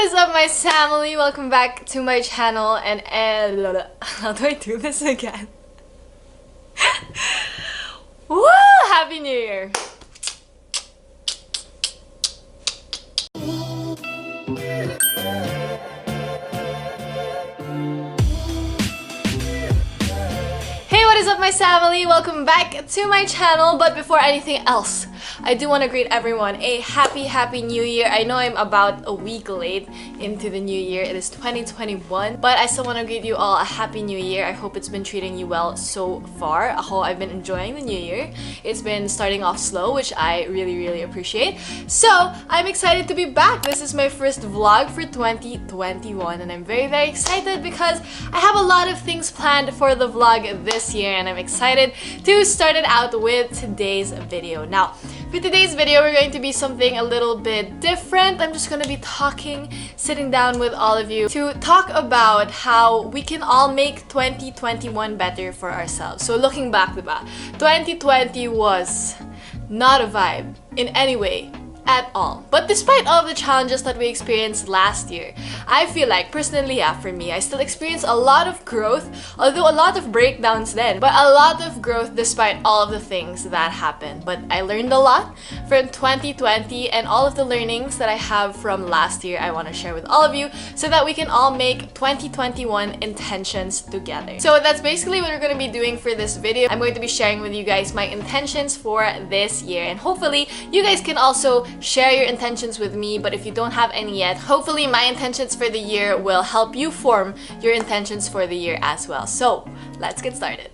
is up, my family? Welcome back to my channel and how do I do this again? Woo! Happy New Year! Hey, what is up, my family? Welcome back to my channel. But before anything else, I do want to greet everyone a happy new year. I know I'm about a week late into the new year. It is 2021, but I still want to greet you all a happy new year. I hope it's been treating you well so far. I've been enjoying the new year. It's been starting off slow, which I really appreciate. So I'm excited to be back. This is my first vlog for 2021 and I'm very excited because I have a lot of things planned for the vlog this year and I'm excited to start it out with today's video. Now, for today's video, we're going to be something a little bit different. I'm just going to be sitting down with all of you to talk about how we can all make 2021 better for ourselves. So looking back, diba? 2020 was not a vibe in any way at all. But despite all of the challenges that we experienced last year, I feel like, personally, for me, I still experienced a lot of growth, although a lot of breakdowns then, but a lot of growth despite all of the things that happened. But I learned a lot from 2020 and all of the learnings that I have from last year I want to share with all of you so that we can all make 2021 intentions together. So that's basically what we're going to be doing for this video. I'm going to be sharing with you guys my intentions for this year and hopefully you guys can also share your intentions with me, but if you don't have any yet, hopefully my intentions for the year will help you form your intentions for the year as well. So let's get started.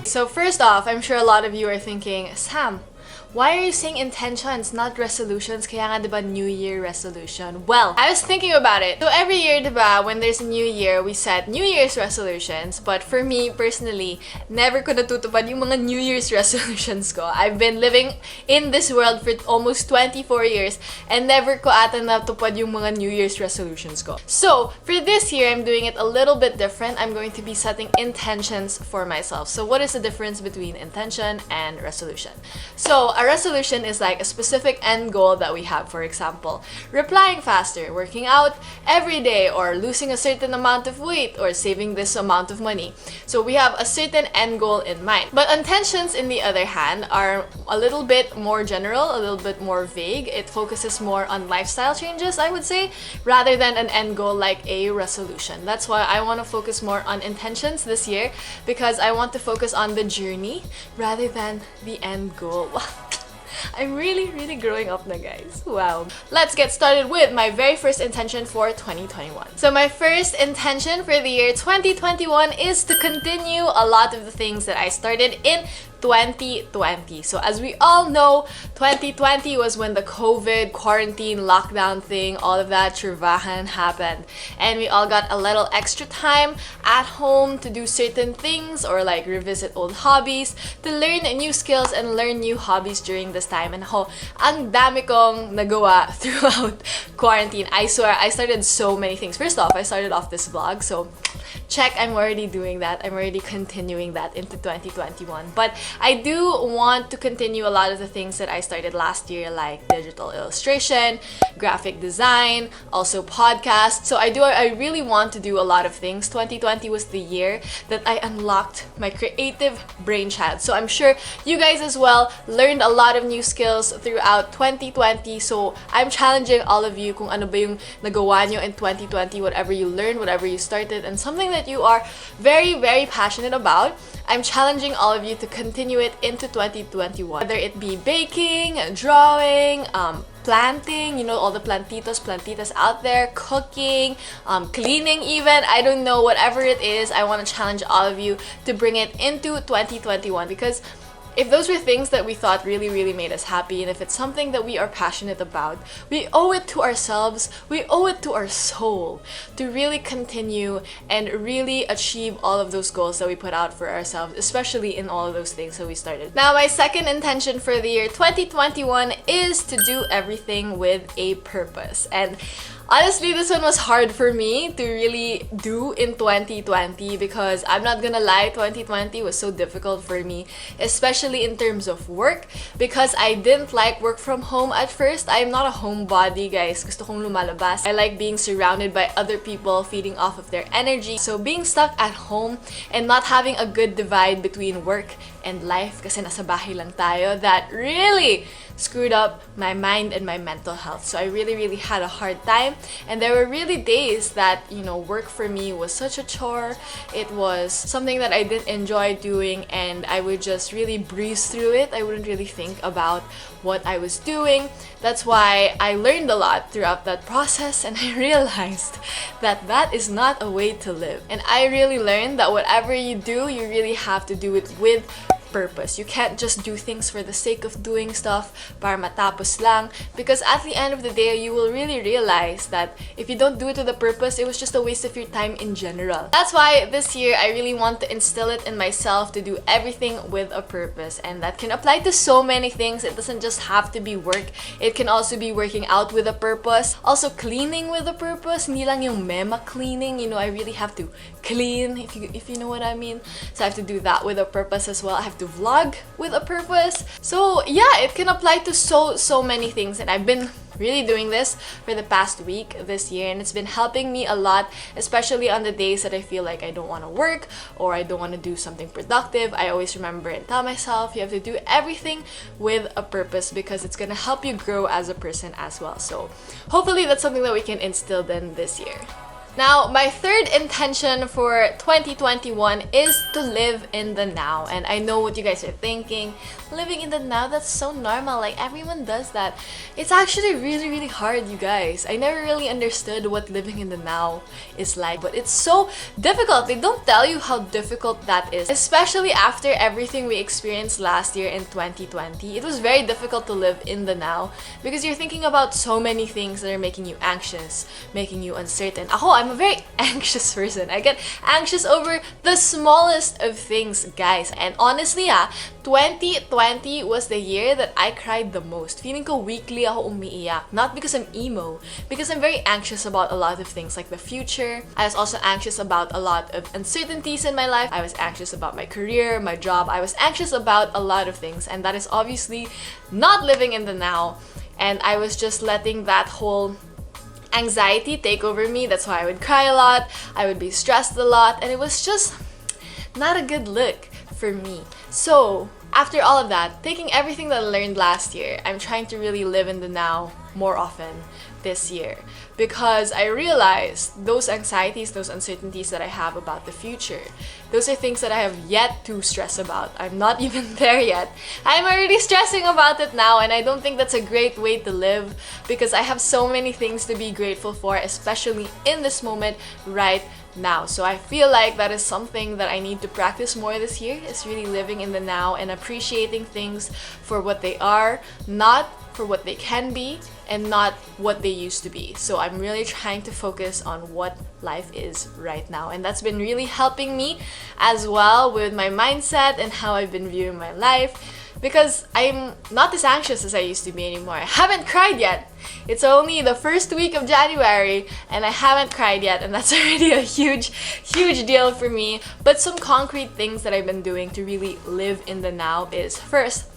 So first off, I'm sure a lot of you are thinking, Sam, why are you saying intentions, not resolutions? Kaya nga, diba, New Year resolution? Well, I was thinking about it. So every year, diba, when there's a new year, we set New Year's resolutions. But for me, personally, never ko natutupad yung mga New Year's resolutions ko. I've been living in this world for almost 24 years and never ko ata natupad yung mga New Year's resolutions ko. So, for this year, I'm doing it a little bit different. I'm going to be setting intentions for myself. So, what is the difference between intention and resolution? So, a resolution is like a specific end goal that we have. For example, replying faster, working out every day, or losing a certain amount of weight, or saving this amount of money. So we have a certain end goal in mind. But intentions, in the other hand, are a little bit more general, a little bit more vague. It focuses more on lifestyle changes, I would say, rather than an end goal like a resolution. That's why I want to focus more on intentions this year, because I want to focus on the journey rather than the end goal. I'm really growing up now, guys. Wow. Let's get started with my very first intention for 2021. So my first intention for the year 2021 is to continue a lot of the things that I started in 2020. So as we all know, 2020 was when the COVID, quarantine, lockdown thing, all of that churvahan happened. And we all got a little extra time at home to do certain things or like revisit old hobbies, to learn new skills and learn new hobbies during this time. And ang dami kong nagawa throughout quarantine. I swear, I started so many things. First off, I started off this vlog. So check, I'm already doing that. I'm already continuing that into 2021. But I do want to continue a lot of the things that I started last year, like digital illustration, graphic design, also podcasts. So I really want to do a lot of things. 2020 was the year that I unlocked my creative brainchild. So I'm sure you guys as well learned a lot of new skills throughout 2020. So I'm challenging all of you kung ano ba yung nagawa nyo in 2020, whatever you learned, whatever you started, and something that you are very passionate about. I'm challenging all of you to continue it into 2021. Whether it be baking, drawing, planting, you know, all the plantitas out there, cooking, cleaning even, I don't know, whatever it is, I want to challenge all of you to bring it into 2021 because if those were things that we thought really made us happy, and if it's something that we are passionate about, we owe it to ourselves, we owe it to our soul to really continue and really achieve all of those goals that we put out for ourselves, especially in all of those things that we started. Now, my second intention for the year 2021 is to do everything with a purpose. And Honestly, this one was hard for me to really do in 2020 because I'm not gonna lie, 2020 was so difficult for me, especially in terms of work because I didn't like work from home at first. I'm not a homebody, guys. Gusto kong lumalabas. I like being surrounded by other people, feeding off of their energy. So being stuck at home and not having a good divide between work and life kasi nasa bahay lang tayo, that really screwed up my mind and my mental health. So I really had a hard time, and there were really days that, you know, work for me was such a chore. It was something that I didn't enjoy doing, and I would just really breeze through it. I wouldn't really think about what I was doing. That's why I learned a lot throughout that process, and I realized that that is not a way to live. And I really learned that whatever you do, you really have to do it with purpose. You can't just do things for the sake of doing stuff para matapos lang, because at the end of the day, you will really realize that if you don't do it with a purpose, it was just a waste of your time in general. That's why this year, I really want to instill it in myself to do everything with a purpose, and that can apply to so many things. It doesn't just have to be work. It can also be working out with a purpose, also cleaning with a purpose, hindi lang yung mema cleaning. You know, I really have to clean, if you know what I mean. So I have to do that with a purpose as well. I have to vlog with a purpose. So yeah, it can apply to so many things, and I've been really doing this for the past week this year, and it's been helping me a lot, especially on the days that I feel like I don't want to work or I don't want to do something productive. I always remember and tell myself you have to do everything with a purpose because it's gonna help you grow as a person as well. So hopefully that's something that we can instill in this year. Now, my third intention for 2021 is to live in the now. And I know what you guys are thinking. Living in the now, that's so normal. Like, everyone does that. It's actually really hard, you guys. I never really understood what living in the now is like. But it's so difficult. They don't tell you how difficult that is. Especially after everything we experienced last year in 2020. It was very difficult to live in the now because you're thinking about so many things that are making you anxious, making you uncertain. I'm a very anxious person. I get anxious over the smallest of things, guys. And honestly, 2020 was the year that I cried the most. Feeling ko weekly ako umiiyak. Not because I'm emo, because I'm very anxious about a lot of things like the future. I was also anxious about a lot of uncertainties in my life. I was anxious about my career, my job. I was anxious about a lot of things, and that is obviously not living in the now. And I was just letting that whole anxiety take over me. That's why I would cry a lot, I would be stressed a lot, and it was just not a good look for me. So after all of that, taking everything that I learned last year, I'm trying to really live in the now more often this year, because I realized those anxieties, those uncertainties that I have about the future, those are things that I have yet to stress about. I'm not even there yet. I'm already stressing about it now, and I don't think that's a great way to live because I have so many things to be grateful for, especially in this moment right now. So I feel like that is something that I need to practice more this year, is really living in the now and appreciating things for what they are, not for what they can be, and not what they used to be. So I'm really trying to focus on what life is right now, and that's been really helping me as well with my mindset and how I've been viewing my life, because I'm not as anxious as I used to be anymore. I haven't cried yet. It's only the first week of January and I haven't cried yet, and that's already a huge deal for me. But some concrete things that I've been doing to really live in the now is, first,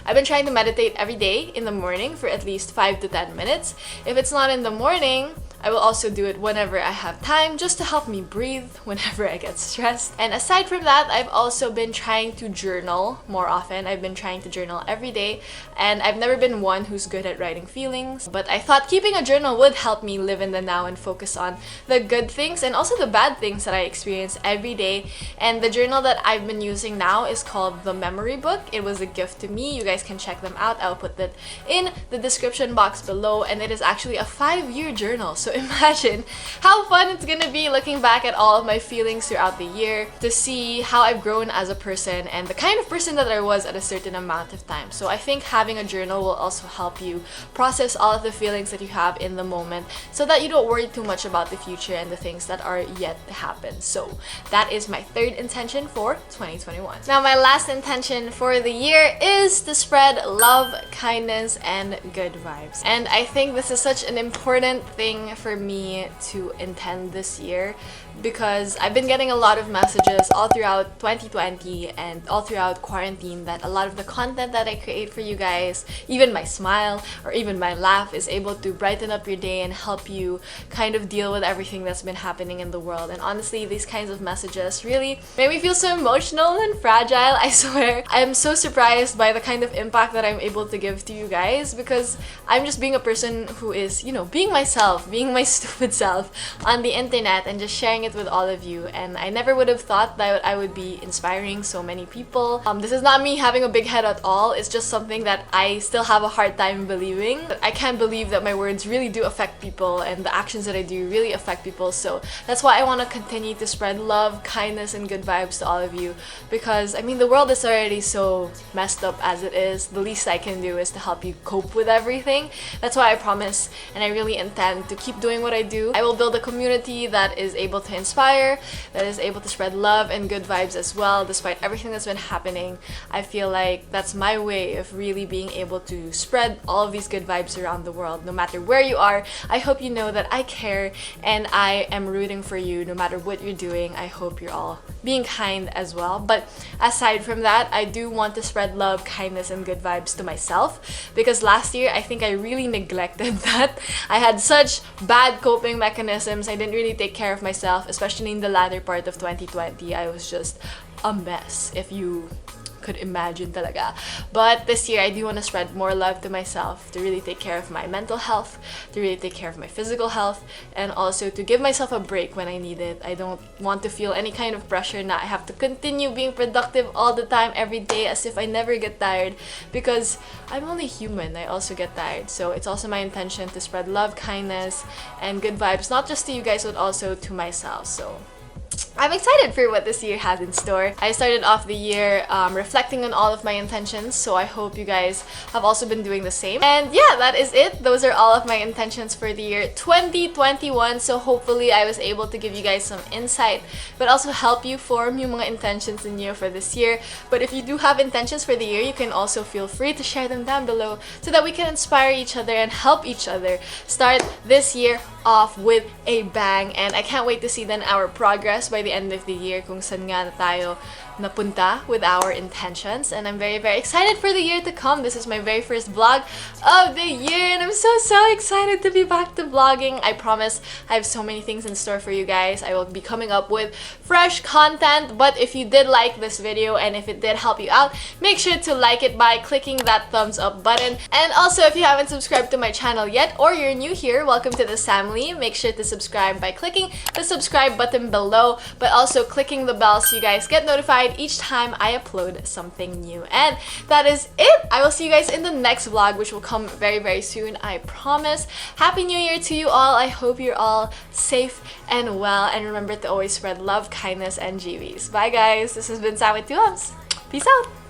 I've been trying to meditate every day in the morning for at least 5 to 10 minutes. If it's not in the morning, I will also do it whenever I have time, just to help me breathe whenever I get stressed. And aside from that, I've also been trying to journal more often. I've been trying to journal every day, and I've never been one who's good at writing feelings, but I thought keeping a journal would help me live in the now and focus on the good things and also the bad things that I experience every day. And the journal that I've been using now is called the Memory Book. It was a gift to me. You guys can check them out. I'll put that in the description box below, and it is actually a 5-year journal. So imagine how fun it's gonna be looking back at all of my feelings throughout the year, to see how I've grown as a person and the kind of person that I was at a certain amount of time. So I think having a journal will also help you process all of the feelings that you have in the moment, so that you don't worry too much about the future and the things that are yet to happen. So that is my third intention for 2021. Now, my last intention for the year is to spread love, kindness, and good vibes. And I think this is such an important thing for me to intend this year because I've been getting a lot of messages all throughout 2020 and all throughout quarantine that a lot of the content that I create for you guys, even my smile or even my laugh, is able to brighten up your day and help you kind of deal with everything that's been happening in the world. And honestly, these kinds of messages really make me feel so emotional and fragile. I swear, I am so surprised by the kind of impact that I'm able to give to you guys because I'm just being a person who is, you know, being myself, being my stupid self on the internet and just sharing it with all of you. And I never would have thought that I would be inspiring so many people. This is not me having a big head at all. It's just something that I still have a hard time believing. I can't believe that my words really do affect people and the actions that I do really affect people. So that's why I want to continue to spread love, kindness, and good vibes to all of you because, I mean, the world is already so messed up as it is. The least I can do is to help you cope with everything. That's why I promise and I really intend to keep doing what I do. I will build a community that is able to inspire, that is able to spread love and good vibes as well. Despite everything that's been happening, I feel like that's my way of really being able to spread all of these good vibes around the world. No matter where you are, I hope you know that I care and I am rooting for you no matter what you're doing. I hope you're all being kind as well. But aside from that, I do want to spread love, kindness, and good vibes to myself because last year I think I really neglected that. I had such bad coping mechanisms. I didn't really take care of myself, especially in the latter part of 2020. I was just a mess, if you could imagine talaga. But this year I do want to spread more love to myself, to really take care of my mental health, to really take care of my physical health, and also to give myself a break when I need it. I don't want to feel any kind of pressure na I have to continue being productive all the time, every day, as if I never get tired, because I'm only human. I also get tired. So it's also my intention to spread love, kindness, and good vibes, not just to you guys, but also to myself. So I'm excited for what this year has in store. I started off the year reflecting on all of my intentions, so I hope you guys have also been doing the same. And yeah, that is it. Those are all of my intentions for the year 2021. So hopefully I was able to give you guys some insight, but also help you form yung mga intentions ninyo for this year. But if you do have intentions for the year, you can also feel free to share them down below so that we can inspire each other and help each other start this year off with a bang. And I can't wait to see then our progress by the end of the year kung saan nga na tayo napunta with our intentions. And I'm very, very excited for the year to come. This is my very first vlog of the year and I'm so excited to be back to vlogging. I promise I have so many things in store for you guys. I will be coming up with fresh content. But if you did like this video and if it did help you out, make sure to like it by clicking that thumbs up button. And also, if you haven't subscribed to my channel yet or you're new here, welcome to the SAMMILY. Make sure to subscribe by clicking the subscribe button below, but also clicking the bell so you guys get notified each time I upload something new. And that is it. I will see you guys in the next vlog, which will come very, very soon, I promise. Happy New Year to you all. I hope you're all safe and well, and remember to always spread love, kindness, and GVs. Bye guys. This has been Sam with 2 Ums. Peace out.